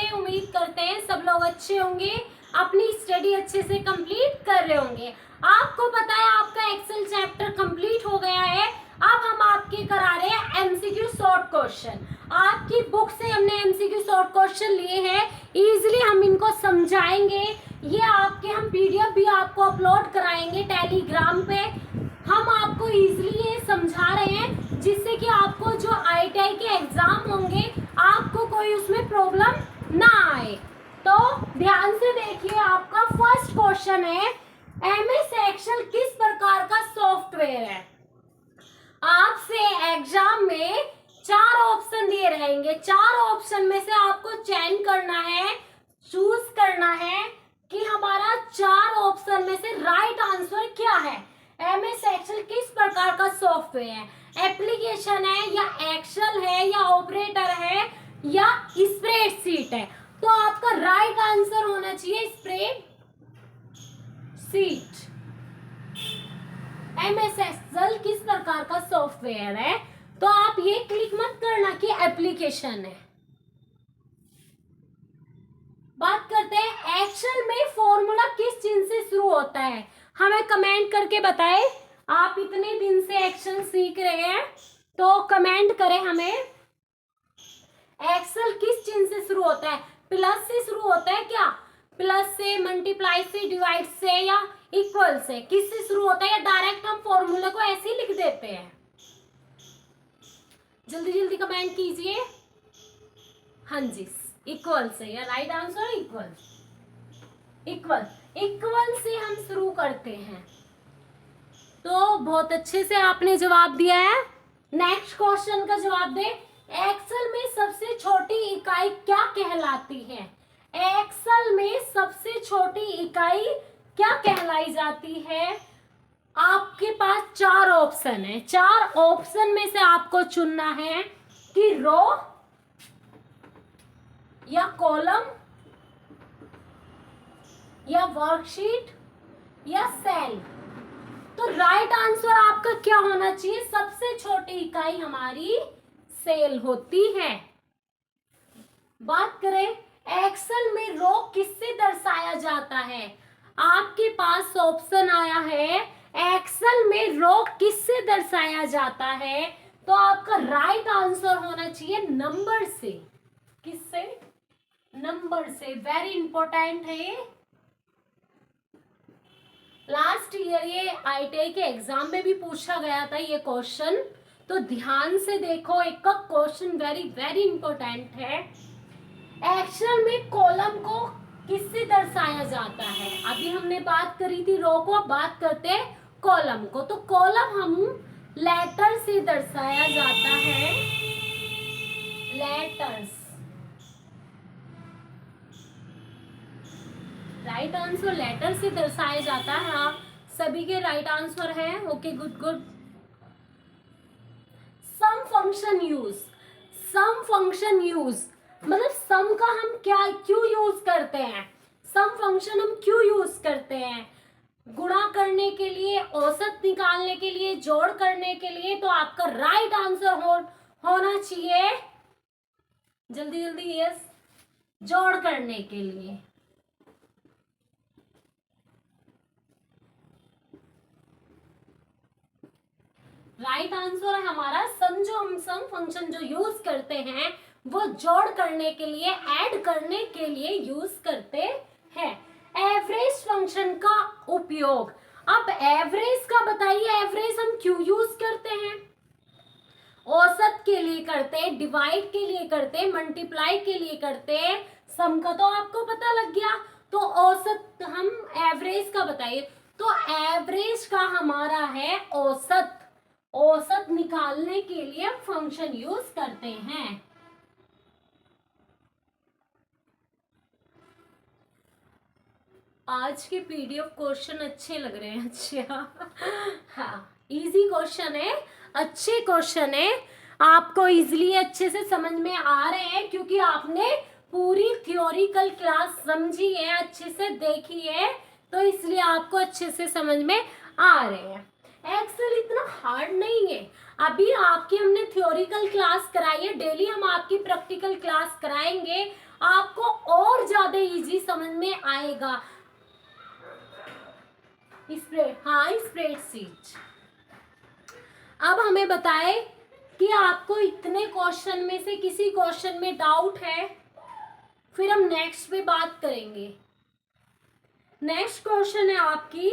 हैं। उम्मीद करते हैं सब लोग अच्छे होंगे, अपनी स्टडी अच्छे से कंप्लीट कर रहे होंगे। आपको पता है आपका एक्सेल चैप्टर कंप्लीट हो गया है। अब हम आपके करा रहे हैं एमसीक्यू शॉर्ट क्वेश्चन। आपकी बुक से हमने एमसीक्यू शॉर्ट क्वेश्चन लिए हैं, इजीली हम इनको समझाएंगे। ये आपके हम पीडीएफ भी आपको अपलोड कराएंगे टेलीग्राम पे। हम आपको इजीली ये समझा रहे हैं जिससे कि आपको जो आईटीआई के एग्जाम होंगे आपको कोई उसमें प्रॉब्लम ना आए। तो ध्यान से देखिए, आपका फर्स्ट क्वेश्चन है एमएस एक्सेल किस प्रकार का सॉफ्टवेयर है। आपसे एग्जाम में 4 ऑप्शन दिए रहेंगे। 4 ऑप्शन में से आपको चयन करना है, चूज करना है कि हमारा 4 ऑप्शन में से राइट आंसर क्या है। एमएस एक्सेल किस प्रकार का सॉफ्टवेयर है, एप्लीकेशन है या एक्सेल है या ऑपरेटर है या स्प्रेडशीट है। तो आपका राइट आंसर होना चाहिए स्प्रेडशीट। एमएस एक्सेल किस प्रकार का सॉफ्टवेयर है, तो आप ये क्लिक मत करना कि एप्लीकेशन है। बात करते हैं एक्सेल में फॉर्मूला किस चीज से शुरू होता है। हमें कमेंट करके बताएं। आप इतने दिन से एक्सेल सीख रहे हैं तो कमेंट करें हमें, एक्सेल किस चीज से शुरू होता है। प्लस से शुरू होता है क्या, प्लस से, मल्टीप्लाई से, डिवाइड से या इक्वल से, किससे शुरू होता है, या डायरेक्ट हम फॉर्मूले को ऐसे ही लिख देते हैं। जल्दी जल्दी कमेंट कीजिए। हाँ जी, इक्वल से, या right answer equal. Equal equal से हम शुरू करते हैं। तो बहुत अच्छे से आपने जवाब दिया है। नेक्स्ट क्वेश्चन का जवाब दे। एक्सेल में सबसे छोटी इकाई क्या कहलाती है। एक्सेल में सबसे छोटी इकाई क्या कहलाई जाती है। आपके पास 4 ऑप्शन है। 4 ऑप्शन में से आपको चुनना है कि रो या कॉलम या वर्कशीट या सेल। तो राइट आंसर आपका क्या होना चाहिए, सबसे छोटी इकाई हमारी सेल होती है। बात करें एक्सेल में रो किससे दर्शाया जाता है। आपके पास ऑप्शन आया है एक्सेल में रो किससे दर्शाया जाता है, तो आपका राइट आंसर होना चाहिए नंबर से। किससे, नंबर से। वेरी इंपॉर्टेंट है। लास्ट ईयर ये आईटीआई के एग्जाम में भी पूछा गया था ये क्वेश्चन, तो ध्यान से देखो। एक का क्वेश्चन वेरी वेरी इंपॉर्टेंट है। एक्सेल में कॉलम को किससे दर्शाया जाता है। अभी हमने बात करी थी रो को, अब बात करते हैं कॉलम को। तो कॉलम हम लेटर से दर्शाया जाता है। लेटर्स। राइट आंसर लेटर से दर्शाया जाता है। हाँ, सभी के राइट आंसर है। Okay, good good. Sum function use. Sum function use मतलब सम का हम क्या क्यों यूज करते हैं। सम फंक्शन हम क्यों यूज करते हैं, गुणा करने के लिए, औसत निकालने के लिए, जोड़ करने के लिए। तो आपका राइट आंसर होना चाहिए, जल्दी जल्दी, यस, जोड़ करने के लिए। राइट आंसर है हमारा सम। जो हम सम फंक्शन जो यूज करते हैं वो जोड़ करने के लिए, ऐड करने के लिए यूज करते हैं। एवरेज फंक्शन का उपयोग। अब एवरेज का बताइए, एवरेज हम क्यों यूज करते हैं। औसत के लिए करते हैं, डिवाइड के लिए करते हैं, मल्टीप्लाई के लिए करते हैं। सम का तो आपको पता लग गया, तो औसत हम एवरेज का बताइए। तो एवरेज का हमारा है औसत। औसत निकालने के लिए फंक्शन यूज करते हैं। आज के पीडीएफ क्वेश्चन अच्छे लग रहे हैं। अच्छा, हाँ, इजी क्वेश्चन है, अच्छे क्वेश्चन है, आपको इजीली अच्छे से समझ में आ रहे हैं क्योंकि आपने पूरी थियोरिकल क्लास समझी है, अच्छे से देखी है, तो इसलिए आपको अच्छे से समझ में आ रहे हैं। एक्सेल इतना हार्ड नहीं है। अभी आपकी हमने थियोरिकल क्लास कराई है, डेली हम आपकी प्रैक्टिकल क्लास कराएंगे। आपको ज्यादा इजी समझ में आएगा। स्प्रेडशीट। अब हमें बताए कि आपको इतने क्वेश्चन में से किसी क्वेश्चन में डाउट है, फिर हम नेक्स्ट पे बात करेंगे। नेक्स्ट क्वेश्चन है आपकी,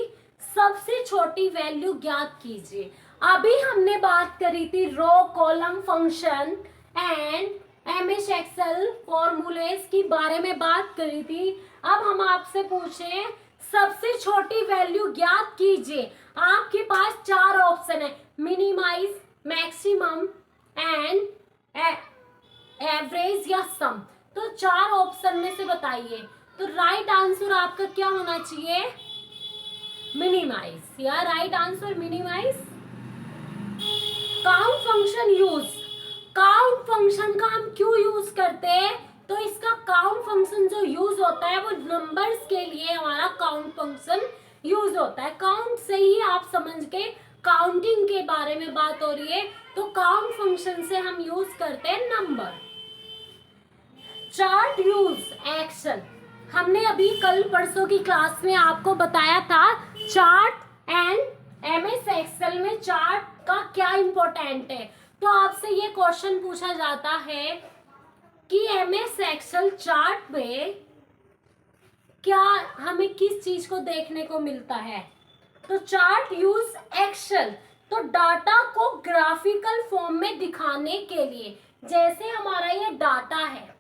सबसे छोटी वैल्यू ज्ञात कीजिए। अभी हमने बात करी थी row column function and MS Excel formulas के बारे में बात करी थी। अब हम आपसे पूछे सबसे छोटी वैल्यू ज्ञात कीजिए। आपके पास 4 ऑप्शन है, मिनिमाइज, मैक्सिमम एंड एवरेज या सम। तो 4 ऑप्शन में से बताइए। तो राइट आंसर आपका क्या होना चाहिए? मिनिमाइज। या right answer minimize. Count function use. Count function का हम क्यों यूज करते हैं? तो इसका काउंट फंक्शन जो यूज होता है वो नंबर्स के लिए हमारा काउंट फंक्शन यूज होता है। काउंट से ही आप समझ के काउंटिंग के बारे में बात हो रही है, तो काउंट फंक्शन से हम यूज करते हैं नंबर। Chart use action. हमने अभी कल परसों की क्लास में आपको बताया था चार्ट एंड एमएस एक्सेल में चार्ट का क्या इंपॉर्टेंट है। तो आपसे ये क्वेश्चन पूछा जाता है कि एमएस एक्सेल चार्ट में क्या हमें किस चीज को देखने को मिलता है। तो चार्ट यूज एक्शन, तो डाटा को ग्राफिकल फॉर्म में दिखाने के लिए, जैसे हमारा ये डाटा है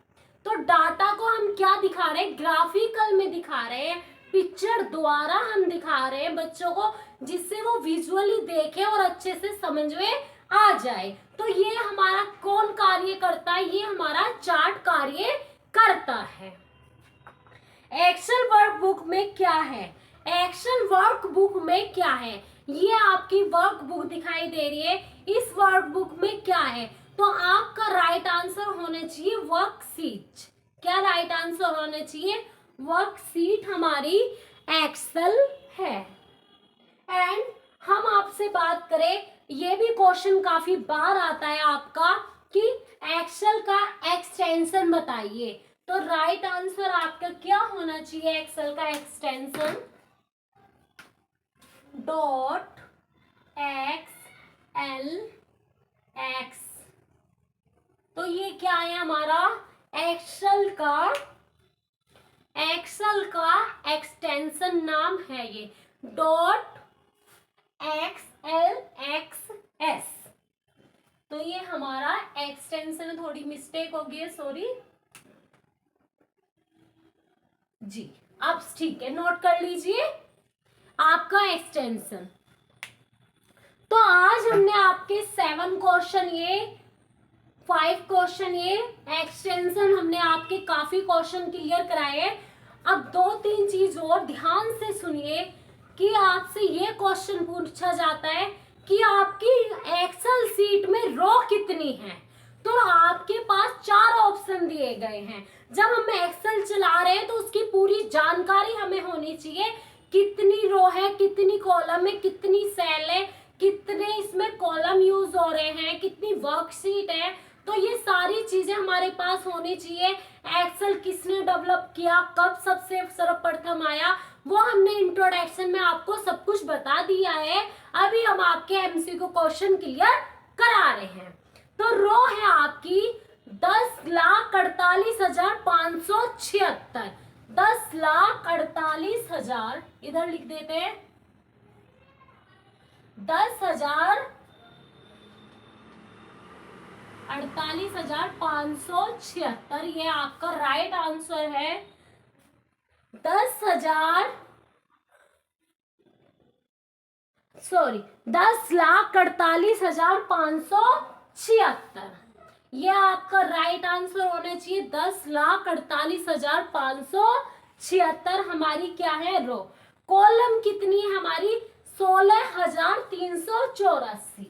तो डाटा को हम क्या दिखा रहे हैं? ग्राफिकल में दिखा रहे हैं, पिक्चर द्वारा हम दिखा रहे हैं बच्चों को, जिससे वो विजुअली देखे और अच्छे से समझ में आ जाए। तो ये हमारा कौन कार्य करता है? ये हमारा चार्ट कार्य करता है। एक्सेल वर्कबुक में क्या है? एक्सेल वर्कबुक में क्या है? ये आपकी वर्कबुक दिखाई दे रही है। इस वर्कबुक में क्या है? तो आपका राइट आंसर होना चाहिए वर्कशीट। क्या राइट आंसर होना चाहिए? वर्कशीट हमारी एक्सेल है। एंड हम आपसे बात करें, ये भी क्वेश्चन काफी बार आता है आपका कि एक्सेल का एक्सटेंशन बताइए। तो राइट आंसर आपका क्या होना चाहिए? एक्सेल का extension dot x L x. तो ये क्या है हमारा? एक्सेल का एक्सटेंशन नाम है ये dot x L x S. तो ये हमारा एक्सटेंशन, थोड़ी मिस्टेक हो गई है, सॉरी जी। अब ठीक है, नोट कर लीजिए आपका एक्सटेंशन। तो आज हमने आपके 7 क्वेश्चन ये 5 क्वेश्चन ये एक्सटेंशन हमने आपके काफी क्वेश्चन क्लियर कराए हैं। अब 2-3 चीज और ध्यान से सुनिए कि आपसे ये क्वेश्चन पूछा जाता है कि आपकी एक्सेल सीट में रो कितनी है। तो आपके पास 4 ऑप्शन दिए गए हैं। जब हम एक्सेल चला रहे हैं तो उसकी पूरी जानकारी हमें होनी चाहिए, कितनी रो है, कितनी कॉलम है, कितनी सेल है, कितने इसमें कॉलम यूज हो रहे हैं, कितनी वर्कशीट है। तो ये सारी चीजें हमारे पास होनी चाहिए। एक्सेल किसने डेवलप किया, कब सबसे सर्वप्रथम आया, वो हमने इंट्रोडक्शन में आपको सब कुछ बता दिया है। अभी हम आपके एमसीक्यू क्वेश्चन क्लियर करा रहे हैं। तो रो है आपकी 10,48,576। 10,48,000 इधर लिख देते हैं, 10,48,576। ये आपका राइट आंसर है। 10,48,576। ये आपका राइट आंसर होना चाहिए। 10,48,576 हमारी क्या है? रो। कॉलम कितनी है हमारी? 16,384।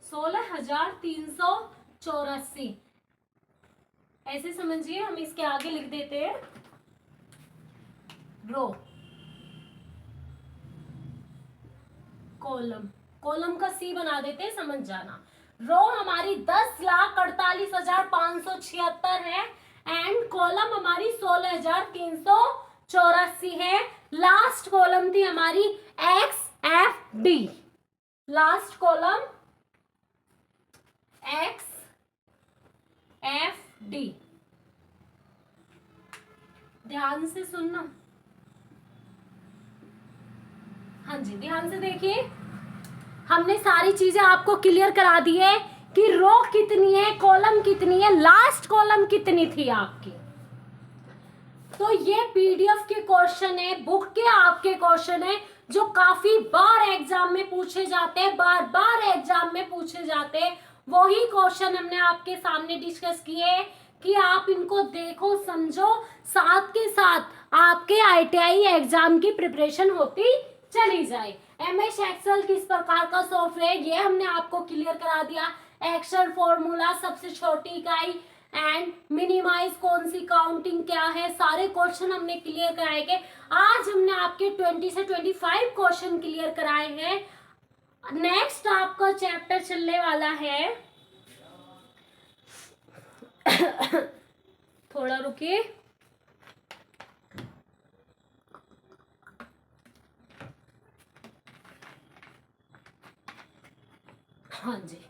16,384 ऐसे समझिए। हम इसके आगे लिख देते हैं रो। कॉलम का सी बना देते हैं, समझ जाना। रो हमारी 10,48,576 है एंड कॉलम हमारी 16,384 है। लास्ट कॉलम थी हमारी XFD, लास्ट कॉलम XFD। ध्यान से सुनना, हाँ जी ध्यान से देखिए, हमने सारी चीजें आपको क्लियर करा दी है कि रो कितनी है, कॉलम कितनी है, लास्ट कॉलम कितनी थी आपकी। तो ये पीडीएफ के क्वेश्चन है, बुक के आपके क्वेश्चन है जो काफी बार एग्जाम में पूछे जाते हैं, बार बार एग्जाम में पूछे जाते हैं। वही क्वेश्चन हमने आपके सामने डिस्कस किए कि आप इनको देखो, समझो, साथ के साथ आपके आईटीआई एग्जाम की प्रिपरेशन होती चली जाए। एमएस एक्सेल किस प्रकार का सॉफ्टवेयर, ये हमने आपको क्लियर करा दिया। एक्सेल फॉर्मूला, सबसे छोटी इकाई, एंड मिनिमाइज कौन सी, काउंटिंग क्या है, सारे क्वेश्चन हमने क्लियर कराए गए। आज हमने आपके 20 से 25 क्वेश्चन क्लियर कराए हैं। नेक्स्ट आपका चैप्टर चलने वाला है थोड़ा रुकिए, हाँ जी,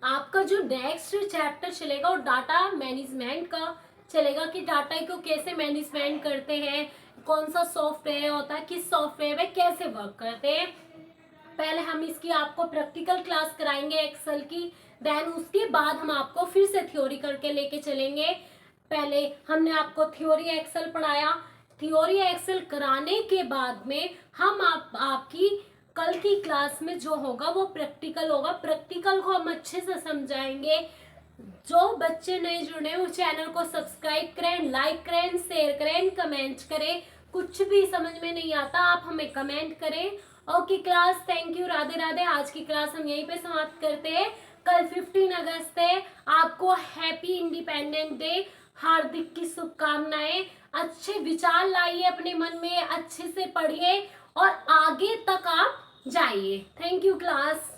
आपका जो नेक्स्ट चैप्टर चलेगा वो डाटा मैनेजमेंट का चलेगा कि डाटा को कैसे मैनेजमेंट करते हैं, कौन सा सॉफ्टवेयर होता है, किस सॉफ्टवेयर में कैसे वर्क करते हैं। पहले हम इसकी आपको प्रैक्टिकल क्लास कराएंगे एक्सेल की, देन उसके बाद हम आपको फिर से थ्योरी करके लेके चलेंगे। पहले हमने आपको थ्योरी एक्सेल पढ़ाया, थ्योरी एक्सेल कराने के बाद में हम आपकी कल की क्लास में जो होगा वो प्रैक्टिकल होगा। प्रैक्टिकल को हम अच्छे से समझाएंगे। जो बच्चे नए जुड़े वो चैनल को सब्सक्राइब करें, लाइक करें, शेयर करें, कमेंट करें। कुछ भी समझ में नहीं आता आप हमें कमेंट करें। Okay class, thank you, Radhe Radhe. आज की क्लास हम यहीं पे समाप्त करते हैं। कल 15 अगस्त है, आपको हैप्पी इंडिपेंडेंस डे, हार्दिक की शुभकामनाएं। अच्छे विचार लाइए अपने मन में, अच्छे से पढ़िए और आगे तक आप जाइए। Thank you class.